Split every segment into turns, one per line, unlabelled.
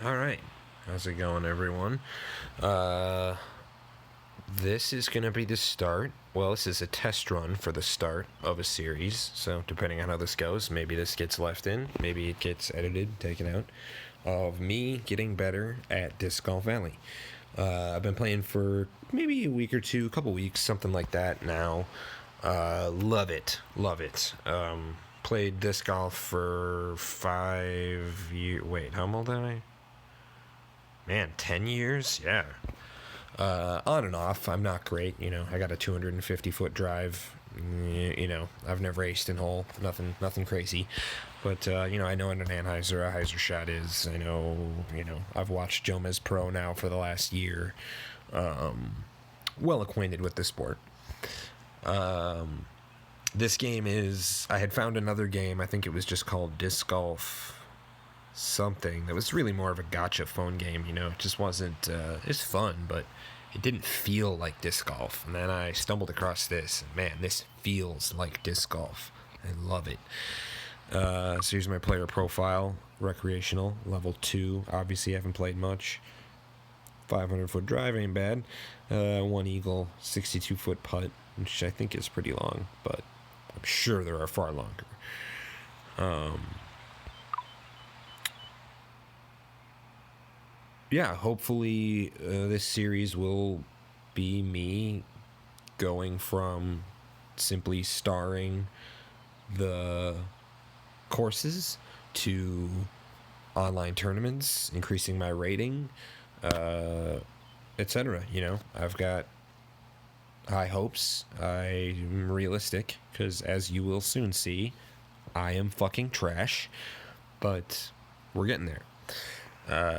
All right. How's it going, everyone? Uh, this is going to be the start. Well, this is a test run for the start of a series. So, depending on how this goes, maybe this gets left in, maybe it gets edited, taken out, of me getting better at Disc Golf Valley. I've been playing for maybe a week or two, a couple weeks, something like that now. Love it. Love it. Played disc golf for 5 years. Wait, how old am I? Man, 10 years? Yeah. On and off. I'm not great. I got a 250-foot drive. I've never aced in hole. Nothing crazy. But, I know what an Anheuser, a Heiser shot is. I know, I've watched Jomez Pro now for the last year. Well acquainted with the sport. This game is, I had found another game. I think it was just called Disc Golf something that was really more of a gotcha phone game. It just wasn't, it's fun, but it didn't feel like disc golf. And then I stumbled across this, and man, this feels like disc golf. I love it. So here's my player profile. Recreational, level 2. Obviously, I haven't played much. 500-foot drive ain't bad. One eagle, 62-foot putt, which I think is pretty long, but I'm sure there are far longer. Yeah, hopefully this series will be me going from simply starring the courses to online tournaments, increasing my rating, etc. I've got high hopes. I'm realistic because, as you will soon see, I am fucking trash, but we're getting there.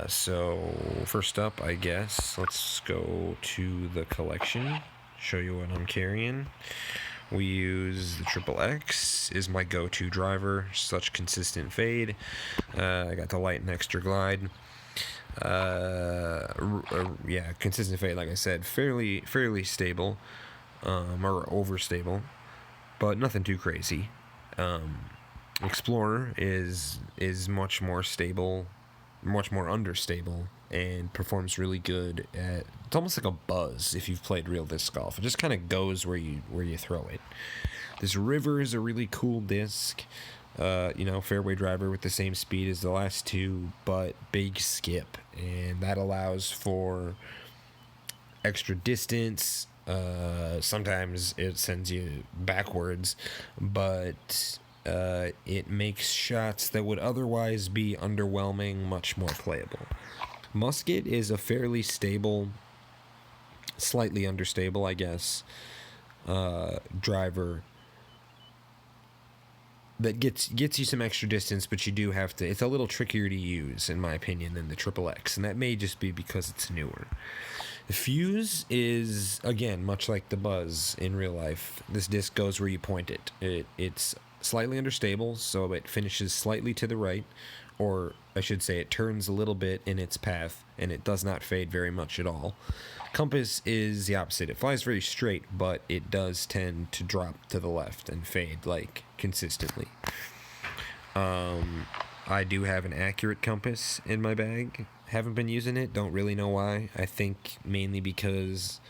So first up, I guess, let's go to the collection, show you what I'm carrying. We use the Triple X, is my go-to driver, such consistent fade. I got the Light and Extra Glide. Yeah, consistent fade, like I said, fairly stable, or overstable, but nothing too crazy. Explorer is much more stable, much more understable, and performs really good at, it's almost like a buzz if you've played real disc golf. It just kind of goes where you throw it. This River is a really cool disc. Fairway driver with the same speed as the last two, but big skip, and that allows for extra distance. Sometimes it sends you backwards, but it makes shots that would otherwise be underwhelming much more playable. Musket is a fairly stable, slightly understable, I guess, driver that gets you some extra distance, but you do have to, it's a little trickier to use, in my opinion, than the Triple X, and that may just be because it's newer. The Fuse is, again, much like the Buzz in real life. This disc goes where you point it. It's slightly understable, so it finishes slightly to the right, or I should say it turns a little bit in its path, and it does not fade very much at all. Compass is the opposite. It flies very straight, but it does tend to drop to the left and fade, like, consistently. I do have an Accurate compass in my bag. Haven't been using it. Don't really know why. I think mainly because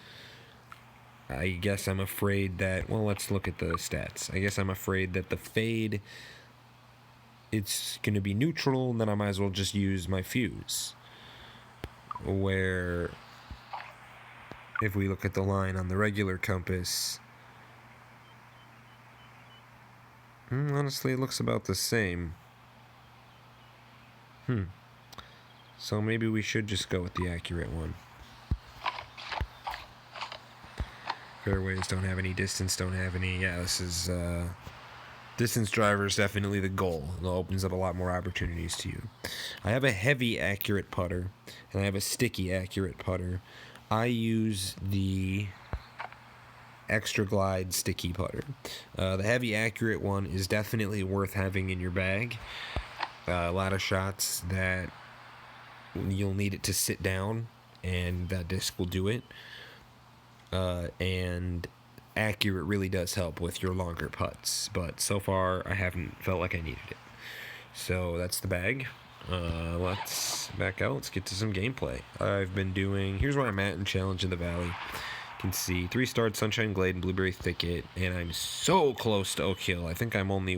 I guess I'm afraid that, well, let's look at the stats. I guess I'm afraid that the fade, it's going to be neutral, and then I might as well just use my Fuse. Where, if we look at the line on the regular compass, honestly, it looks about the same. So maybe we should just go with the Accurate one. Fairways don't have any, distance don't have any. Yeah, this is, distance driver is definitely the goal. It opens up a lot more opportunities to you. I have a heavy Accurate putter, and I have a sticky Accurate putter. I use the Extra Glide sticky putter. The heavy Accurate one is definitely worth having in your bag. A lot of shots that you'll need it to sit down, and that disc will do it. And Accurate really does help with your longer putts, but so far I haven't felt like I needed it. So that's the bag. Let's back out. Let's get to some gameplay. I've been doing. Here's where I'm at in Challenge in the Valley. You can see 3-starred Sunshine Glade and Blueberry Thicket, and I'm so close to Oak Hill. I think I'm only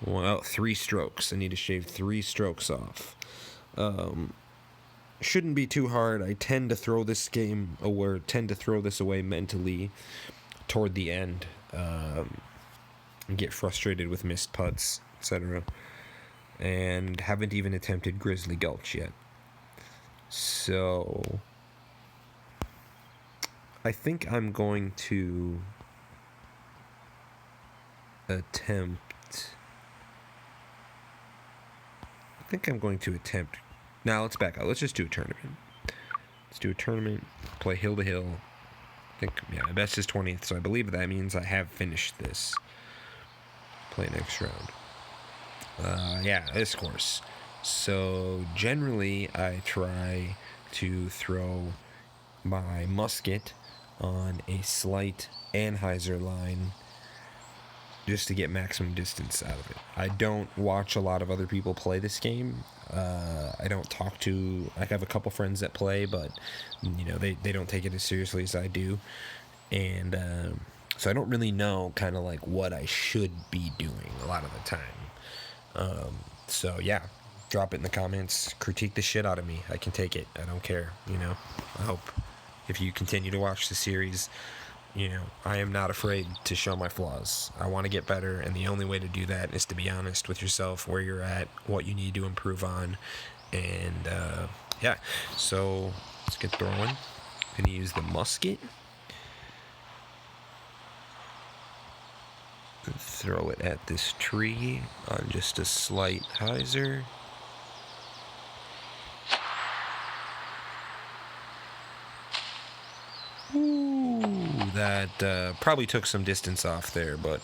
3 strokes. I need to shave 3 strokes off. Shouldn't be too hard. I tend to throw this away mentally toward the end. And get frustrated with missed putts, etc. And haven't even attempted Grizzly Gulch yet. So I think I'm going to attempt. Now let's back out. Let's just do a tournament. Play hill to hill. I think, my best is 20th, so I believe that means I have finished this. Play next round. This course. So generally, I try to throw my musket on a slight Anheuser line just to get maximum distance out of it. I don't watch a lot of other people play this game. I don't talk to. I have a couple friends that play, but they don't take it as seriously as I do, and so I don't really know kind of like what I should be doing a lot of the time. So yeah, drop it in the comments. Critique the shit out of me. I can take it. I don't care. I hope if you continue to watch the series, I am not afraid to show my flaws. I want to get better, and the only way to do that is to be honest with yourself, where you're at, what you need to improve on, and so let's get throwing. I'm gonna use the musket. Throw it at this tree on just a slight hyzer. That probably took some distance off there, but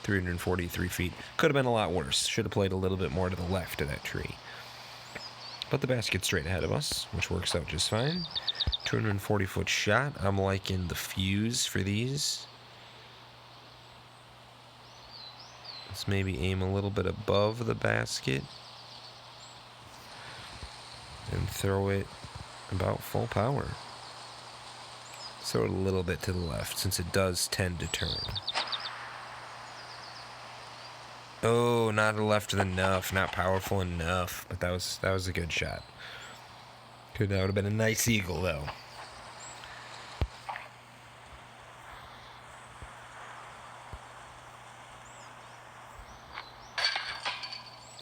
343 feet. Could have been a lot worse. Should have played a little bit more to the left of that tree. But the basket's straight ahead of us, which works out just fine. 240-foot shot. I'm liking the fuse for these. Let's maybe aim a little bit above the basket. And throw it about full power. Throw it a little bit to the left, since it does tend to turn. Oh, not left enough, not powerful enough, but that was a good shot. That would have been a nice eagle, though.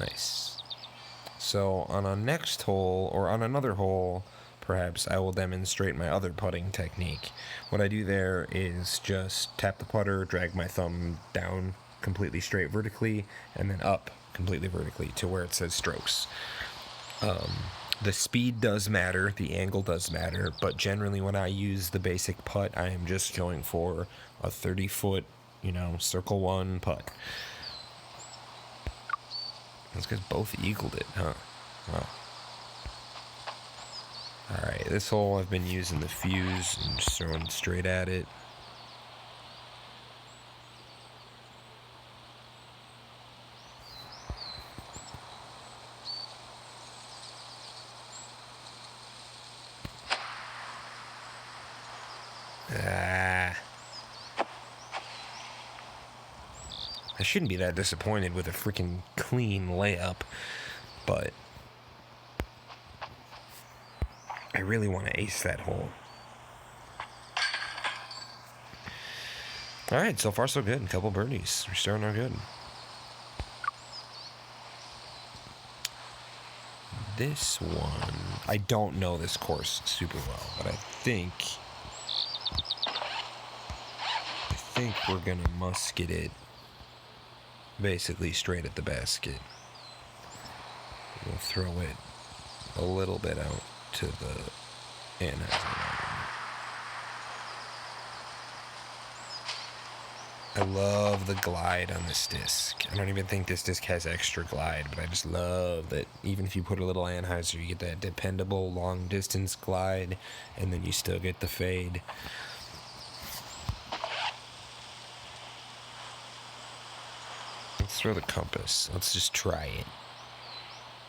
Nice. So on a next hole, or on another hole, perhaps I will demonstrate my other putting technique. What I do there is just tap the putter, drag my thumb down completely straight vertically, and then up completely vertically to where it says strokes. The speed does matter, the angle does matter, but generally when I use the basic putt, I am just going for a 30-foot, circle one putt. Those guys both eagled it, huh? Wow. Alright, this hole I've been using the fuse and just throwing straight at it. I shouldn't be that disappointed with a freaking clean layup, but I really want to ace that hole. Alright, so far so good. A couple birdies. We're starting out good. This one, I don't know this course super well, but I think we're going to musket it basically straight at the basket. We'll throw it a little bit out to the Anheuser. I love the glide on this disc. I don't even think this disc has extra glide, but I just love that even if you put a little Anheuser, you get that dependable long distance glide, and then you still get the fade. Let's throw the compass. Let's just try it.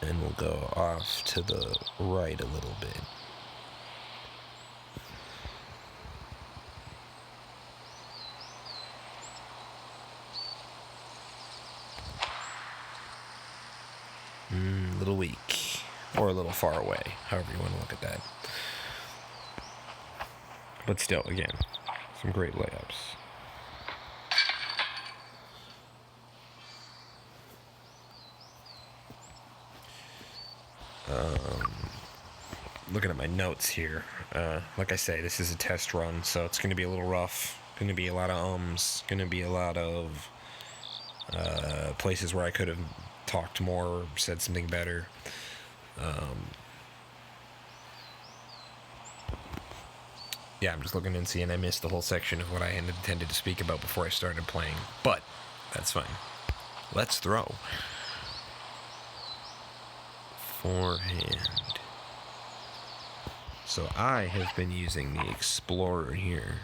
And we'll go off to the right a little bit. A little weak. Or a little far away, however you want to look at that. But still, again, some great layups. Looking at my notes here, like I say, this is a test run, so it's going to be a little rough. Going to be a lot of going to be a lot of places where I could have talked more or said something better. Yeah, I'm just looking and seeing I missed the whole section of what I had intended to speak about before I started playing, but that's fine. Let's throw. Forehand. So I have been using the Explorer here.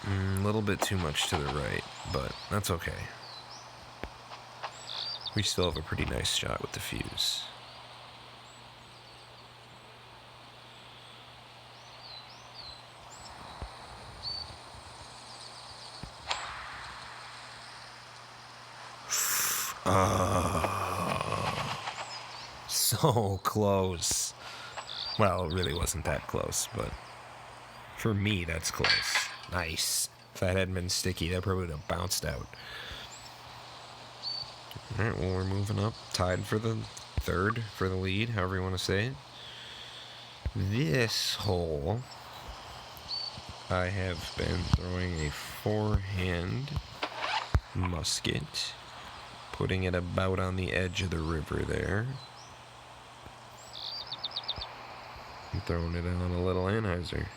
A little bit too much to the right, but that's okay. We still have a pretty nice shot with the fuse. So close. Well, it really wasn't that close, but for me, that's close. Nice. If that hadn't been sticky, that probably would have bounced out. Alright, well, we're moving up. Tied for the third, for the lead, however you want to say it. This hole, I have been throwing a forehand musket, putting it about on the edge of the river there. I'm throwing it on a little Anheuser.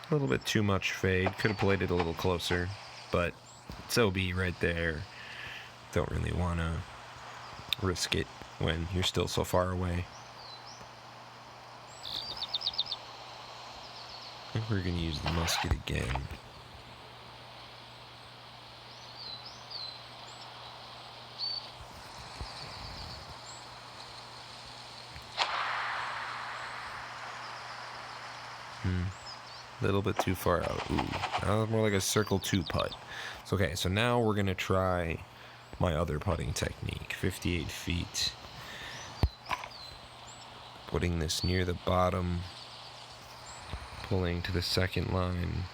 A little bit too much fade. Could have played it a little closer, but it's OB right there. Don't really want to risk it when you're still so far away. I think we're going to use the musket again. A little bit too far out. Ooh, more like a circle 2 putt. So, okay, so now we're going to try my other putting technique. 58 feet. Putting this near the bottom. Pulling to the second line.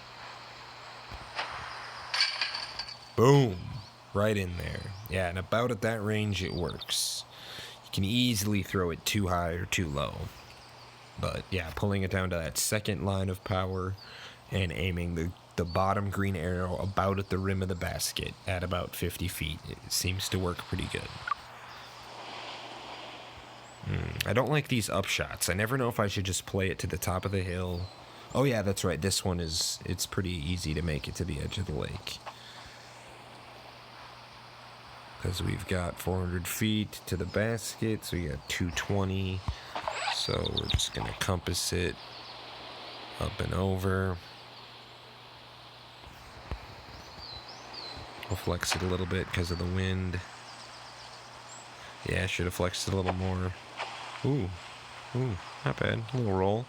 Boom! Right in there. Yeah, and about at that range it works. You can easily throw it too high or too low. But yeah, pulling it down to that second line of power and aiming the bottom green arrow about at the rim of the basket at about 50 feet. It seems to work pretty good. I don't like these upshots. I never know if I should just play it to the top of the hill. Oh yeah, that's right. This one it's pretty easy to make it to the edge of the lake. Because we've got 400 feet to the basket, so we got 220. So we're just going to compass it up and over. I'll flex it a little bit because of the wind. Yeah, I should have flexed it a little more. Ooh, not bad. A little roll.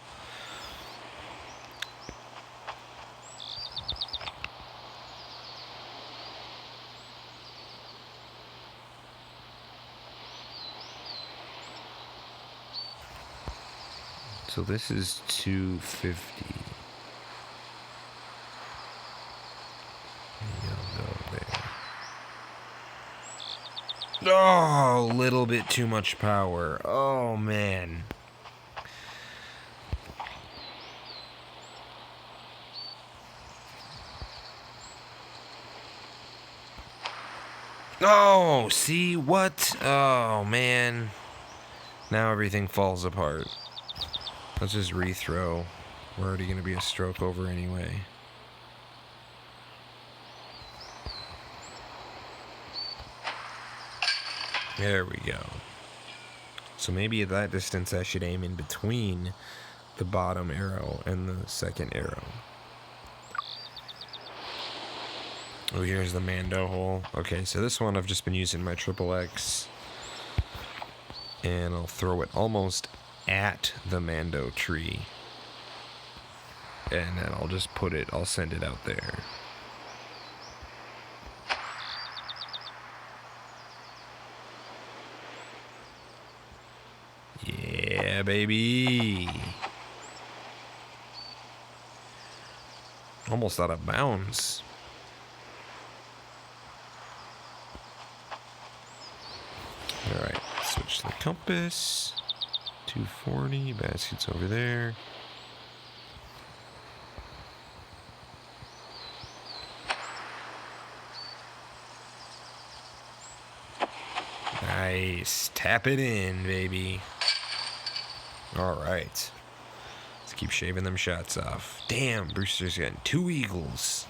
So this is 250. Oh, a little bit too much power. Oh, man. Oh, see what? Oh, man. Now everything falls apart. Let's just rethrow. We're already going to be a stroke over anyway. There we go. So maybe at that distance I should aim in between the bottom arrow and the second arrow. Oh, here's the Mando hole. Okay, so this one I've just been using my XXX. And I'll throw it almost at the Mando tree. And then I'll send it out there. Yeah, baby. Almost out of bounds. Alright, switch to the compass. 240, basket's over there. Nice. Tap it in, baby. Alright. Let's keep shaving them shots off. Damn, Brewster's getting 2 eagles.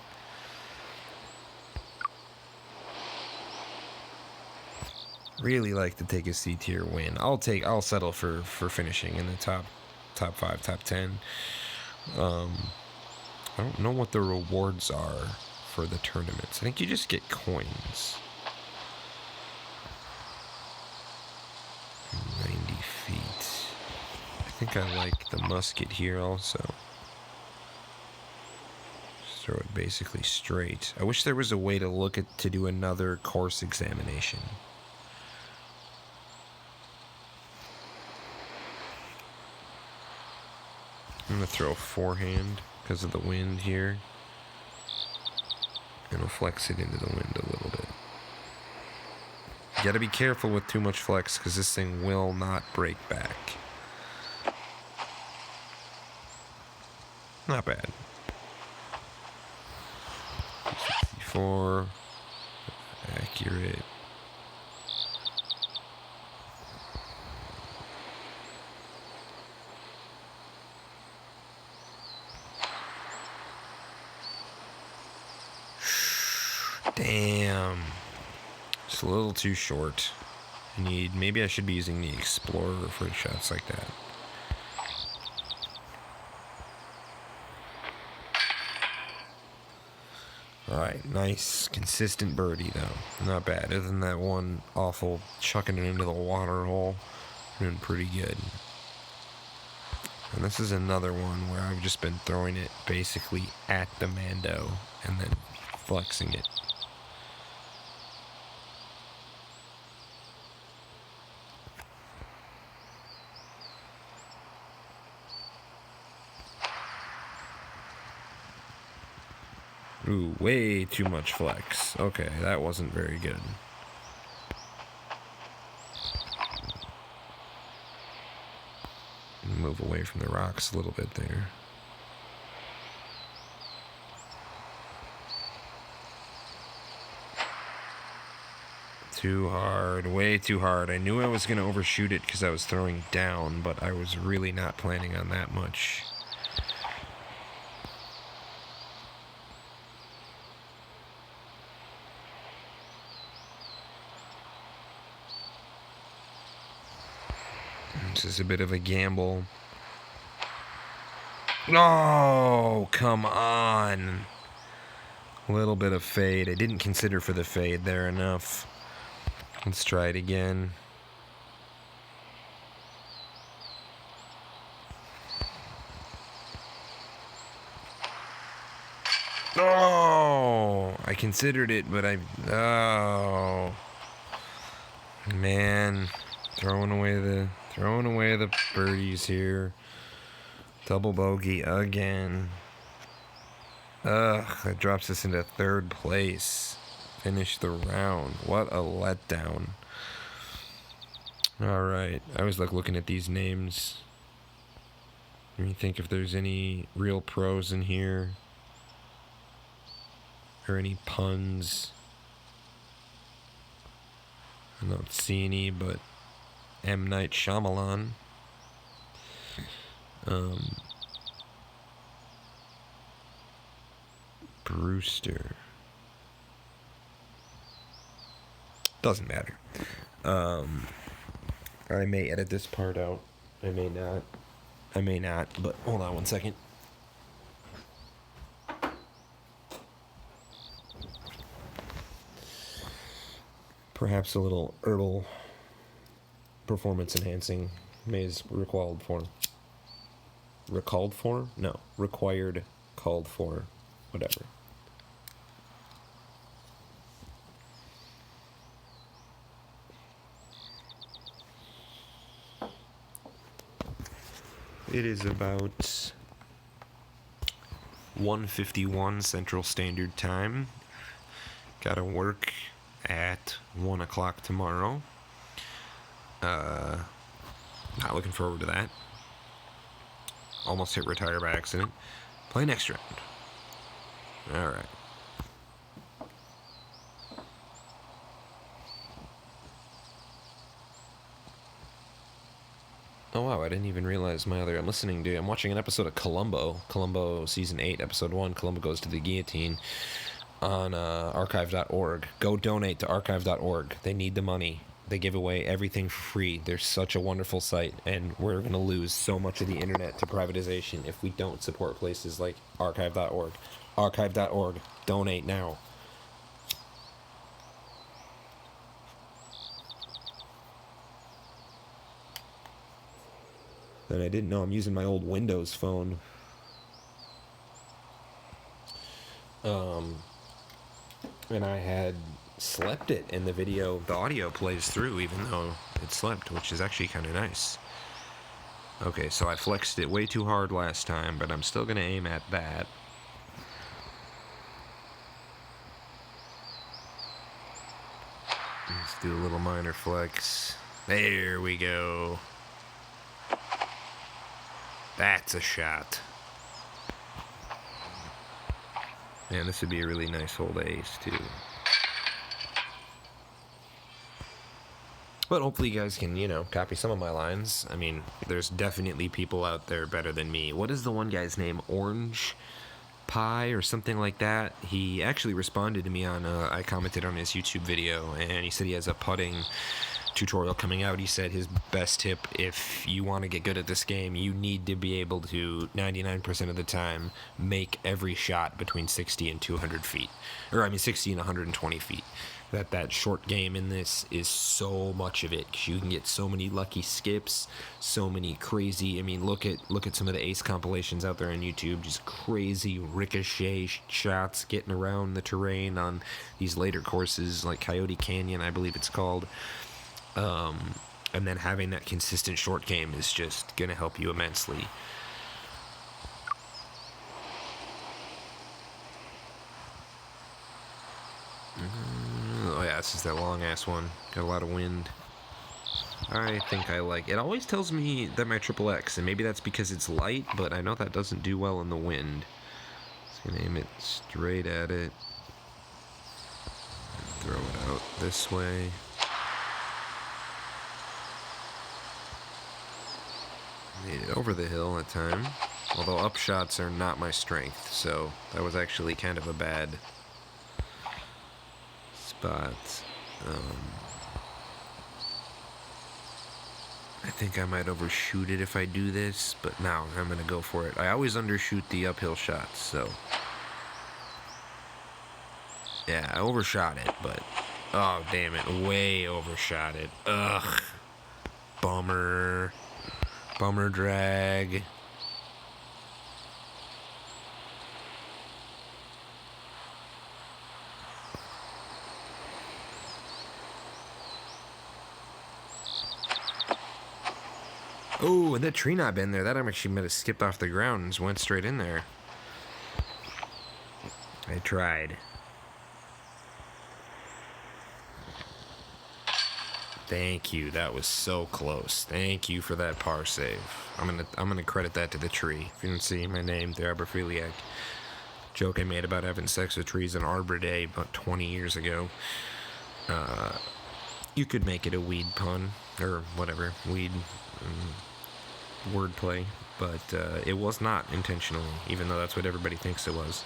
Really like to take a C tier win. I'll settle for finishing in the top 5, top 10. I don't know what the rewards are for the tournaments. I think you just get coins. 90 feet. I think I like the musket here also. Just throw it basically straight. I wish there was a way to do another course examination. I'm going to throw a forehand because of the wind here. And I'll flex it into the wind a little bit. You got to be careful with too much flex because this thing will not break back. Not bad. 64. Accurate. Damn. Just a little too short. Maybe I should be using the Explorer for shots like that. Alright, nice, consistent birdie though. Not bad. Other than that one awful chucking it into the water hole, doing pretty good. And this is another one where I've just been throwing it basically at the Mando and then flexing it. Ooh, way too much flex. Okay, that wasn't very good. Move away from the rocks a little bit there. Too hard, way too hard. I knew I was going to overshoot it because I was throwing down, but I was really not planning on that much. This is a bit of a gamble. Oh, come on. A little bit of fade. I didn't consider for the fade there enough. Let's try it again. Oh, I considered it, but oh, man, throwing away the birdies here. Double bogey again. Ugh, that drops us into 3rd place. Finish the round. What a letdown. Alright, I was looking at these names. Let me think if there's any real pros in here. Or any puns. I don't see any, but M. Night Shyamalan. Brewster. Doesn't matter. I may edit this part out. I may not. I may not, but hold on one second. Perhaps a little herbal performance enhancing is recalled for. Recalled for? No. Required, called for, whatever. It is about 1:51 Central Standard Time. Gotta work at 1 o'clock tomorrow. Not looking forward to that. Almost hit retire by accident. Play next round. Alright. Oh wow, I didn't even realize I'm watching an episode of Columbo season 8, episode 1, Columbo Goes to the Guillotine, on archive.org. Go donate to archive.org. They need the money. They give away everything for free. They're such a wonderful site, and we're going to lose so much of the internet to privatization if we don't support places like archive.org. Archive.org. Donate now. And I didn't know I'm using my old Windows phone. And I had slept it, and the audio plays through even though it slept, which is actually kind of nice. Okay, so I flexed it way too hard last time, but I'm still going to aim at that. Let's do a little minor flex. There we go. That's a shot. Man, this would be a really nice hold ace, too. But hopefully you guys can, copy some of my lines. I mean, there's definitely people out there better than me. What is the one guy's name? Orange Pie or something like that? He actually responded to me I commented on his YouTube video, and he said he has a putting tutorial coming out. He said his best tip, if you want to get good at this game, you need to be able to 99% of the time make every shot between 60 and 200 feet, 60 and 120 feet. That short game in this is so much of it, 'cause you can get so many lucky skips, so many crazy. I mean, look at some of the ace compilations out there on YouTube, just crazy ricochet shots getting around the terrain on these later courses like Coyote Canyon, I believe it's called. And then having that consistent short game is just going to help you immensely. Oh yeah, this is that long-ass one. Got a lot of wind. I think I like it. It always tells me that my triple X, and maybe that's because it's light, but I know that doesn't do well in the wind. Just going to aim it straight at it. Throw it out this way. Made it over the hill at time, although upshots are not my strength, so that was actually kind of a bad spot. I think I might overshoot it if I do this, but now I'm going to go for it. I always undershoot the uphill shots, so yeah, I overshot it, but oh damn it, way overshot it. Ugh, bummer drag. Oh, and that tree knot been there. That actually might have skipped off the ground and just went straight in there. I tried. Thank you. That was so close. Thank you for that par save. I'm gonna credit that to the tree. If you didn't see my name, the arborphiliac joke I made about having sex with trees on Arbor Day about 20 years ago. You could make it a weed pun or whatever, weed wordplay, but it was not intentionally, even though that's what everybody thinks it was.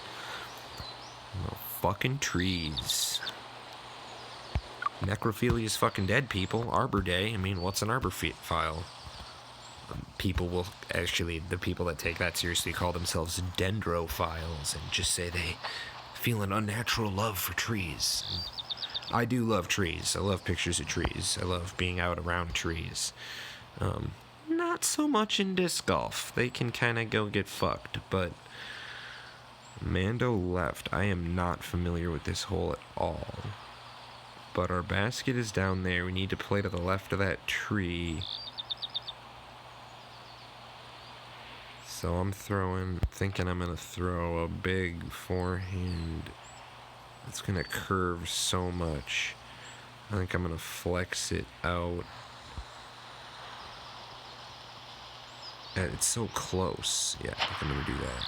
No fucking trees. Necrophilia is fucking dead, people. Arbor Day. I mean, what's an arborphile? People will actually, the people that take that seriously call themselves dendrophiles and just say they feel an unnatural love for trees. And I do love trees. I love pictures of trees. I love being out around trees. Not so much in disc golf. They can kind of go get fucked, but Mando left. I am not familiar with this hole at all. But our basket is down there. We need to play to the left of that tree. So I'm thinking I'm going to throw a big forehand. It's going to curve so much. I think I'm going to flex it out. And it's so close. Yeah, I think I'm going to do that.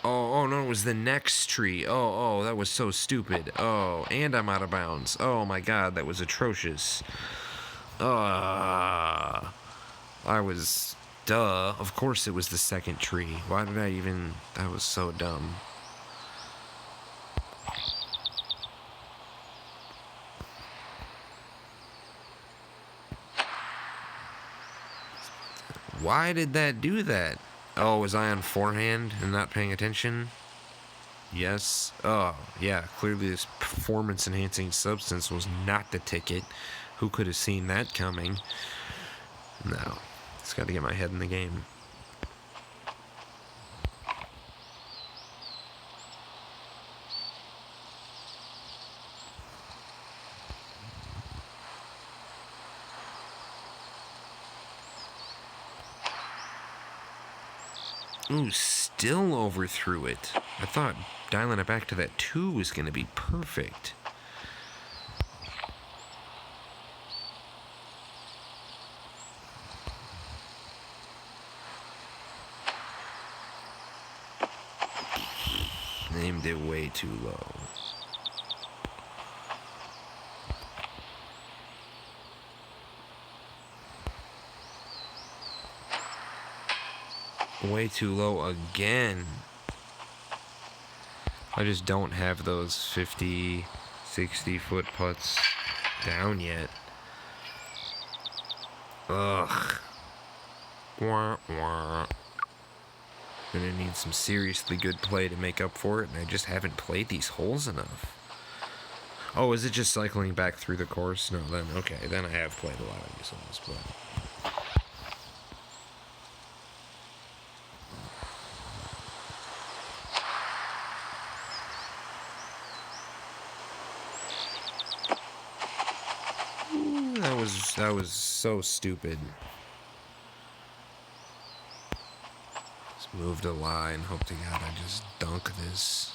Oh, no, it was the next tree. Oh, that was so stupid. Oh, and I'm out of bounds. Oh my god, that was atrocious. Duh. Of course it was the second tree. Why did I even... That was so dumb. Why did that do that? Oh, was I on forehand and not paying attention? Yes. Oh, yeah. Clearly this performance-enhancing substance was not the ticket. Who could have seen that coming? No. Just got to get my head in the game. Ooh, still overthrew it. I thought dialing it back to that 2 was going to be perfect. Aimed it way too low. Way too low again. I just don't have those 50, 60 foot putts down yet. Ugh. Wah, wah. Gonna need some seriously good play to make up for it, and I just haven't played these holes enough. Oh, is it just cycling back through the course? No, then okay, then I have played a lot of these holes, but... That was so stupid. Just moved a line, hope to God I just dunk this.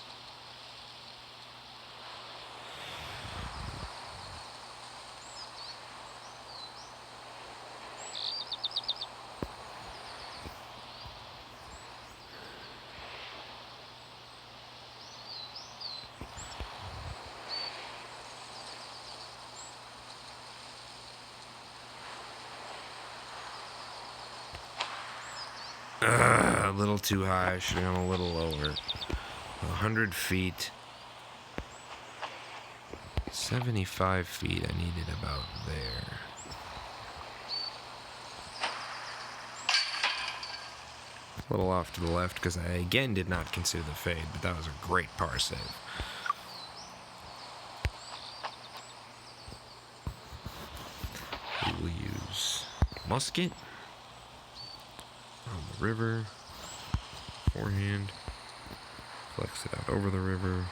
A little too high. I should have gone a little lower. 100 feet. 75 feet. I needed about there. A little off to the left because I again did not consider the fade, but that was a great par save. We will use musket on the river. Forehand. Flex it out over the river.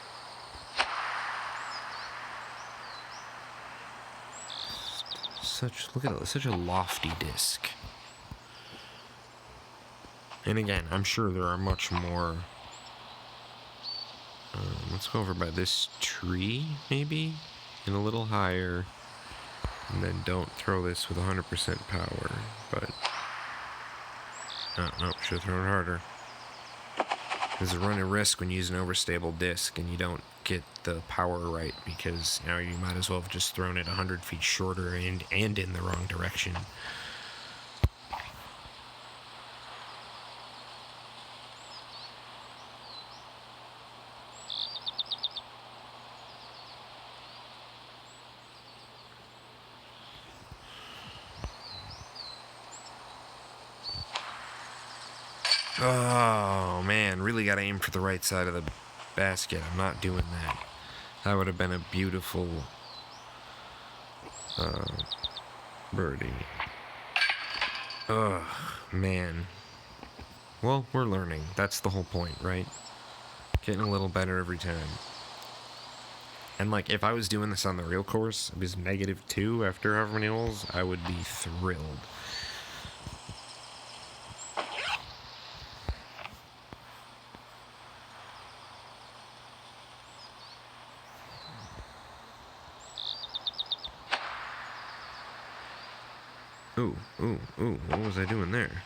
Look at it, such a lofty disc. And again, I'm sure there are much more. Let's go over by this tree, maybe? And a little higher. And then don't throw this with 100% power. But... No, should have thrown it harder. There's a run of risk when you use an overstable disc and you don't get the power right, because now you might as well have just thrown it 100 feet shorter and in the wrong direction. Oh, man. Really got to aim for the right side of the basket. I'm not doing that. That would have been a beautiful birdie. Ugh, man. Well, we're learning. That's the whole point, right? Getting a little better every time. And, like, if I was doing this on the real course, it was -2 after however many holes, I would be thrilled. Ooh, what was I doing there?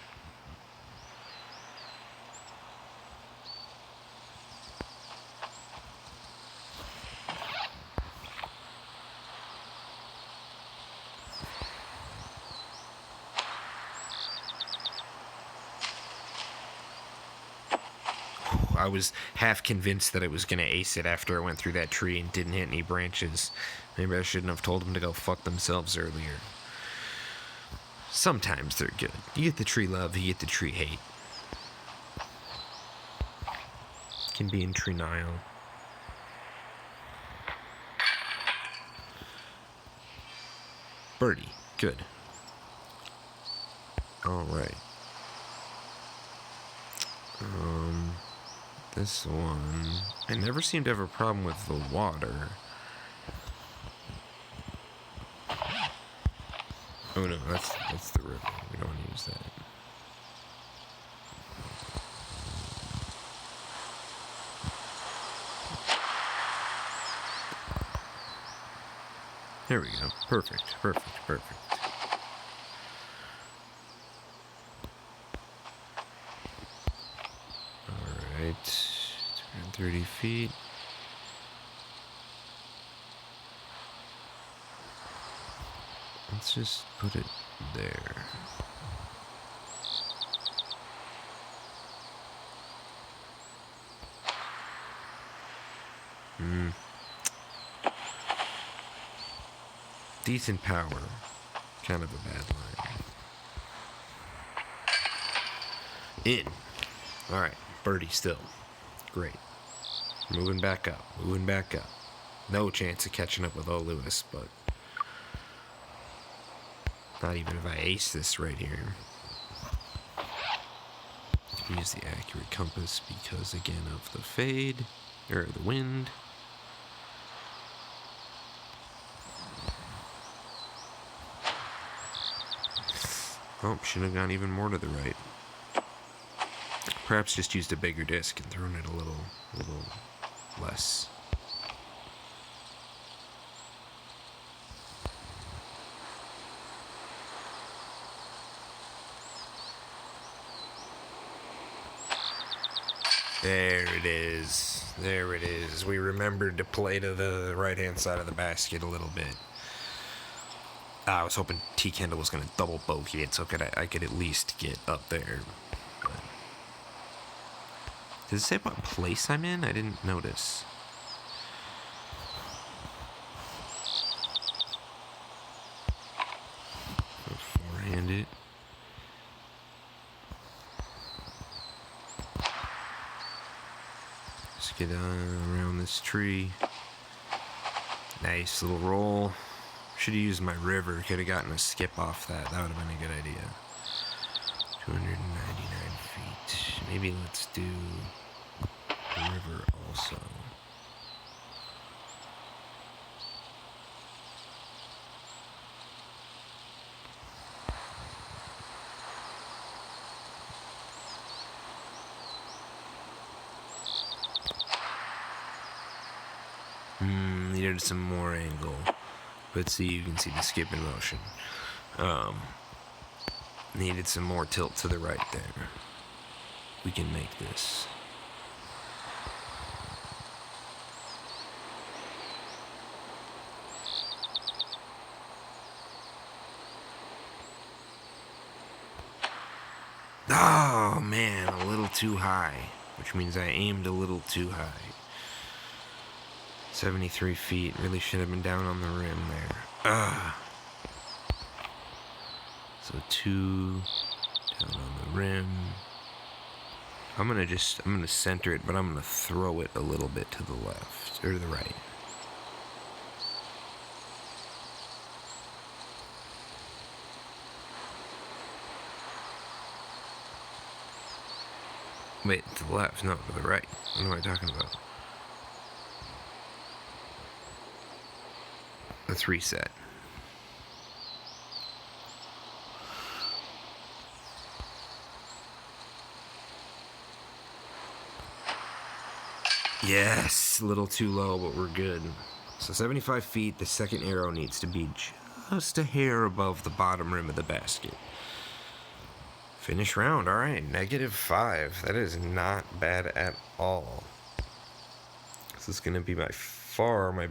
I was half convinced that I was going to ace it after I went through that tree and didn't hit any branches. Maybe I shouldn't have told them to go fuck themselves earlier. Sometimes they're good. You get the tree love, you get the tree hate. Can be in tree Nile. Birdie. Good. Alright. This one... I never seem to have a problem with the water. Oh no, that's the river. We don't want to use that. There we go. Perfect. Alright. 230 feet. Let's just put it there. Decent power. Kind of a bad line. In. Alright. Birdie still. Great. Moving back up. No chance of catching up with old Lewis, but... not even if I ace this right here. Use the accurate compass because, again, of the fade, or the wind. Oh, should have gone even more to the right. Perhaps just used a bigger disc and thrown it a little less. There it is. We remembered to play to the right-hand side of the basket a little bit. I was hoping T. Kendall was going to double bogey it so I could at least get up there. But... does it say what place I'm in? I didn't notice. Forehand it. Just get around this tree. Nice little roll. Should have used my river. Could have gotten a skip off that. That would have been a good idea. 299 feet. Maybe let's do the river also. Needed some more angle. But see, you can see the skip in motion. Needed some more tilt to the right there. We can make this. Oh, man, a little too high. Which means I aimed a little too high. 73 feet. Really should have been down on the rim there. So 2 down on the rim. I'm gonna center it, but I'm gonna throw it a little bit to the left or to the right. Wait, to the left, no, to the right. What am I talking about? Let's reset. Yes, a little too low, but we're good. So 75 feet, the second arrow needs to be just a hair above the bottom rim of the basket. Finish round, alright, -5. That is not bad at all. This is going to be by far my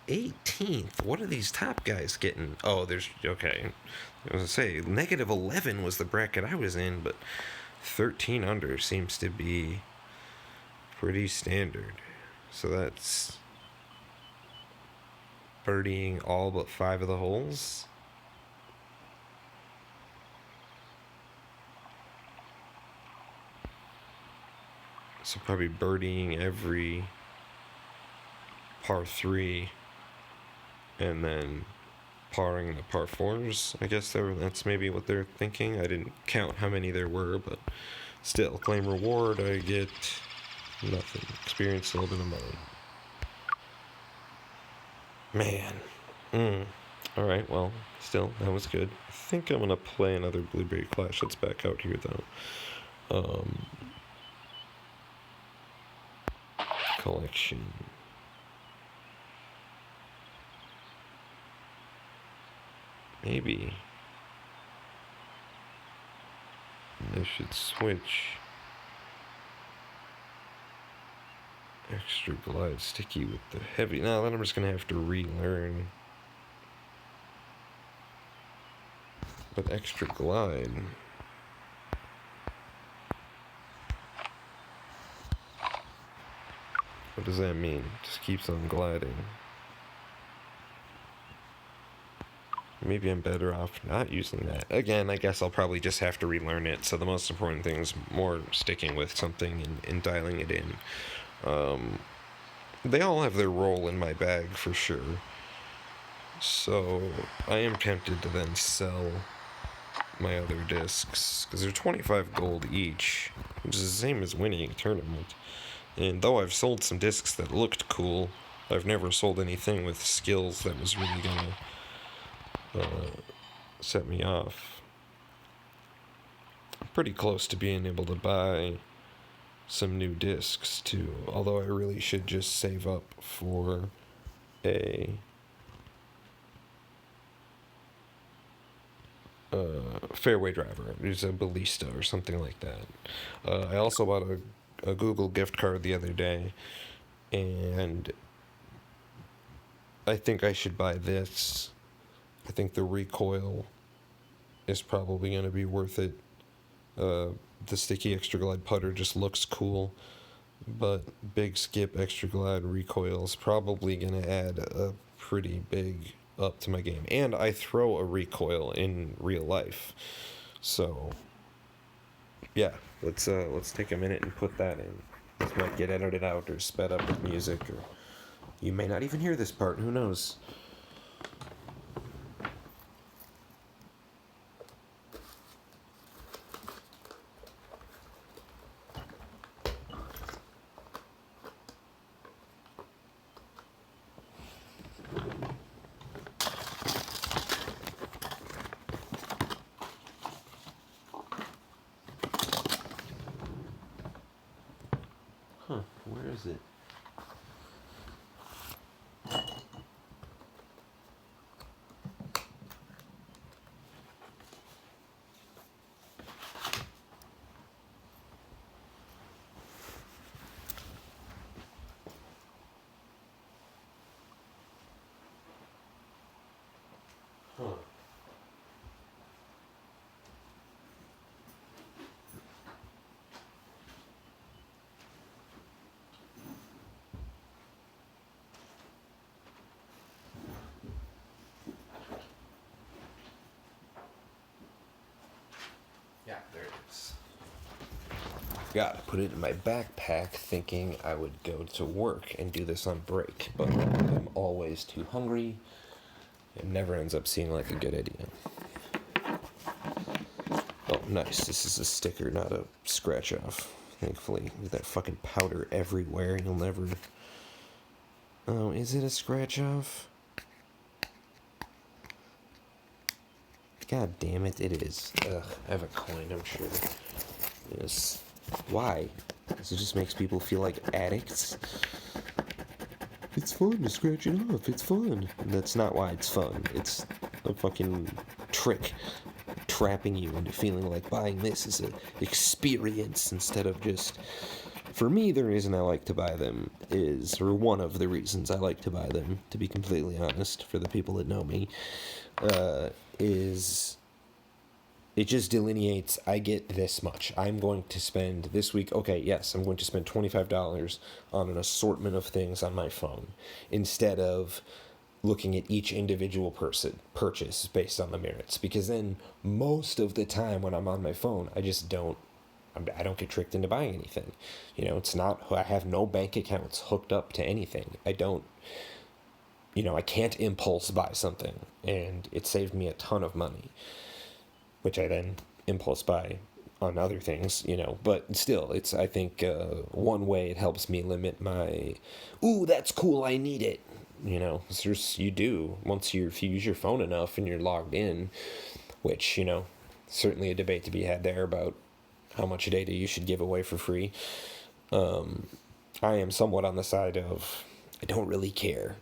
18th. What are these top guys getting? Oh, there's, okay. I was going to say, -11 was the bracket I was in, but 13 under seems to be pretty standard. So that's birdieing all but 5 of the holes. So probably birdieing every par 3 and then parring the par 4s. I guess that's maybe what they're thinking. I didn't count how many there were, but still, claim reward, I get nothing. Experience a little bit of money. Man. Alright, well, still, that was good. I think I'm going to play another Blueberry Clash. Let's back out here, though. Collection. Maybe I should switch extra glide sticky with the heavy. No, then I'm just gonna have to relearn. But extra glide. What does that mean? Just keeps on gliding. Maybe I'm better off not using that. Again, I guess I'll probably just have to relearn it. So the most important thing is more sticking with something and dialing it in. They all have their role in my bag for sure. So I am tempted to then sell my other discs because they're 25 gold each, which is the same as winning a tournament. And though I've sold some discs that looked cool, I've never sold anything with skills that was really gonna set me off. I'm pretty close to being able to buy some new discs too, although I really should just save up for a fairway driver. There's a ballista or something like that. I also bought a Google gift card the other day, and I think I should buy this. I think the recoil is probably going to be worth it. The sticky extra glide putter just looks cool, but big skip extra glide recoil is probably going to add a pretty big up to my game. And I throw a recoil in real life, so yeah, let's take a minute and put that in. This might get edited out or sped up with music, or you may not even hear this part. Who knows? Where is it? forgot to put it in my backpack thinking I would go to work and do this on break, but I'm always too hungry. It never ends up seeming like a good idea. Oh, nice. This is a sticker, not a scratch off. Thankfully, with that fucking powder everywhere, you'll never... Oh, is it a scratch off? God damn it, it is. Ugh, I have a coin, I'm sure. Yes. Why? Because it just makes people feel like addicts. It's fun to scratch it off, it's fun. And that's not why it's fun. It's a fucking trick trapping you into feeling like buying this is an experience instead of just... For me, the reason I like to buy them is, or one of the reasons I like to buy them, to be completely honest, for the people that know me, is it just delineates, I get this much. I'm going to spend this week, okay, yes, I'm going to spend $25 on an assortment of things on my phone instead of looking at each individual purchase based on the merits. Because then most of the time when I'm on my phone, I don't get tricked into buying anything. You know, it's not, I have no bank accounts hooked up to anything. I can't impulse buy something, and it saved me a ton of money, which I then impulse buy on other things, but still, it's, I think, one way it helps me limit my, ooh, that's cool, I need it, you do, if you use your phone enough and you're logged in, which, certainly a debate to be had there about how much data you should give away for free. I am somewhat on the side of, I don't really care,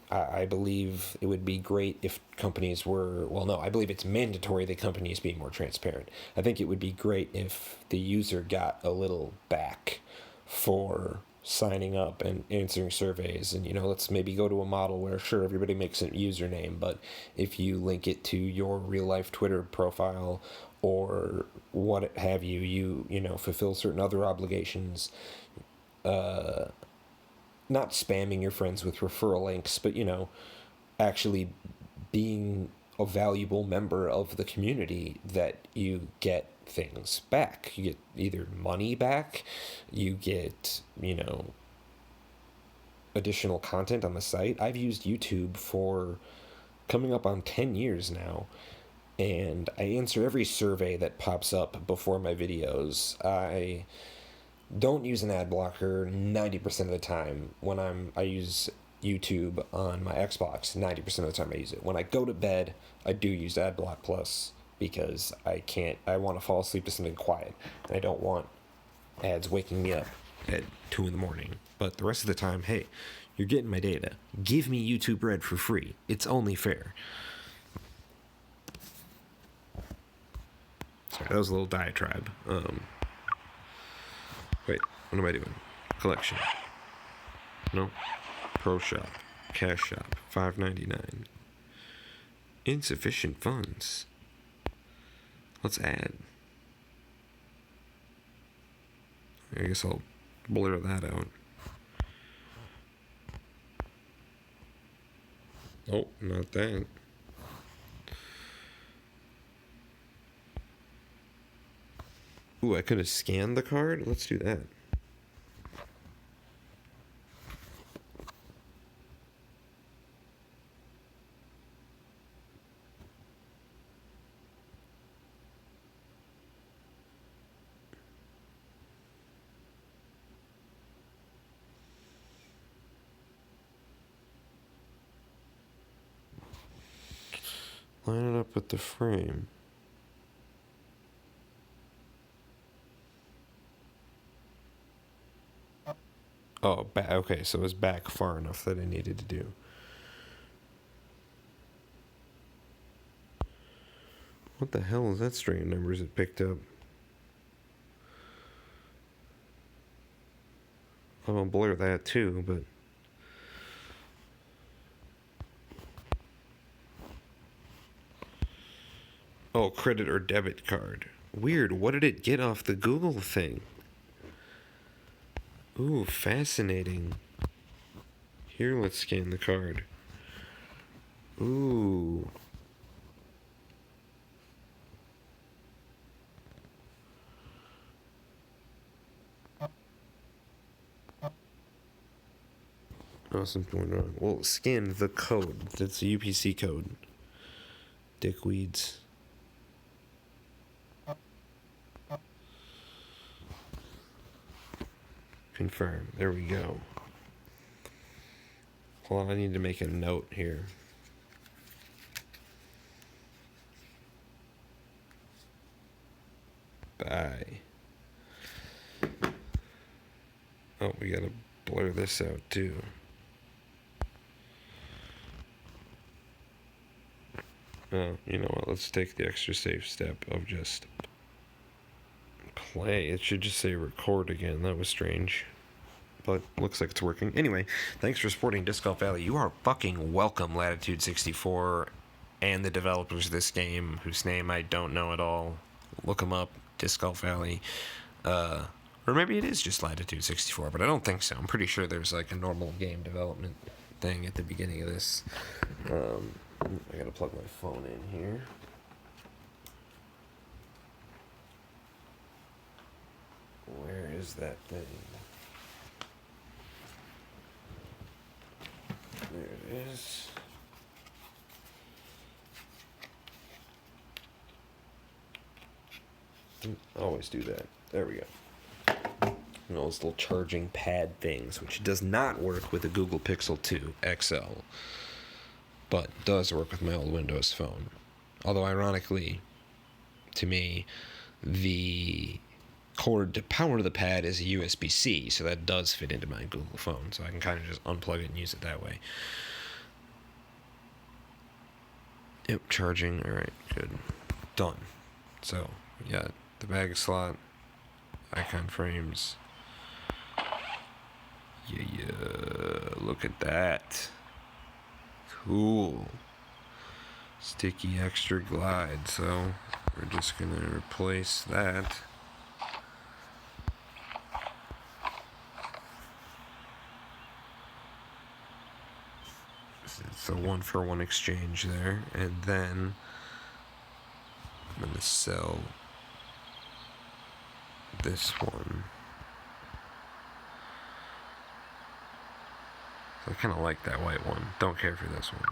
I believe it would be great if companies were, well, no, I believe it's mandatory that companies be more transparent. I think it would be great if the user got a little back for signing up and answering surveys, and let's maybe go to a model where, sure, everybody makes a username, but if you link it to your real life Twitter profile or what have you, you fulfill certain other obligations, not spamming your friends with referral links, but actually being a valuable member of the community, that you get things back. You get either money back, you get, additional content on the site. I've used YouTube for coming up on 10 years now, and I answer every survey that pops up before my videos. I don't use an ad blocker 90% of the time. When I use YouTube on my Xbox, 90% of the time I use it. When I go to bed, I do use AdBlock Plus because I want to fall asleep to something quiet. I don't want ads waking me up at 2 in the morning. But the rest of the time, hey, you're getting my data. Give me YouTube Red for free. It's only fair. Sorry, that was a little diatribe. Wait, what am I doing? Collection. No. Pro Shop. Cash Shop. $5.99. Insufficient funds. Let's add. I guess I'll blur that out. Oh, not that. Ooh, I could have scanned the card. Let's do that. Line it up with the frame. Oh, okay, so it was back far enough that I needed to do. What the hell is that string of numbers it picked up? I'm gonna blur that too, but... Oh, credit or debit card. Weird, what did it get off the Google thing? Ooh, fascinating. Here, let's scan the card. Ooh. Something's going wrong. Well, scan the code. That's the UPC code. Dickweeds. Confirm. There we go. Hold on, I need to make a note here. Bye. Oh, we gotta blur this out too. Oh, you know what? Let's take the extra safe step of just play. It should just say record again. That was strange. But looks like it's working. Anyway, thanks for supporting Disc Golf Valley. You are fucking welcome, Latitude 64, and the developers of this game, whose name I don't know at all. Look them up, Disc Golf Valley. Or maybe it is just Latitude 64, but I don't think so. I'm pretty sure there's like a normal game development thing at the beginning of this. I gotta plug my phone in here. Where is that thing? There it is. Always do that. There we go. You know, those little charging pad things, which does not work with the Google Pixel 2 XL, but does work with my old Windows phone. Although, ironically, to me, the cord to power the pad is a USB-C, so that does fit into my Google phone, so I can kind of just unplug it and use it that way. Yep, charging. Alright, good. Done. So, yeah, the bag slot, icon frames. Yeah, look at that. Cool. Sticky extra glide, so we're just gonna replace that. It's a 1-for-1 exchange there, and then I'm gonna sell this one. I kind of like that white one. Don't care for this one.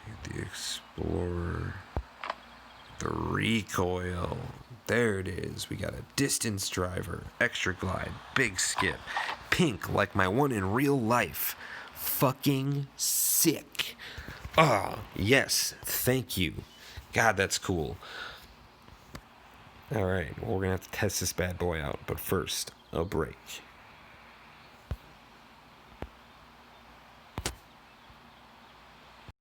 Get the Explorer. The recoil. There it is. We got a distance driver, extra glide, big skip, pink like my one in real life. Fucking sick. Ah, yes. Thank you. God, that's cool. Alright, well, we're gonna have to test this bad boy out, but first, a break.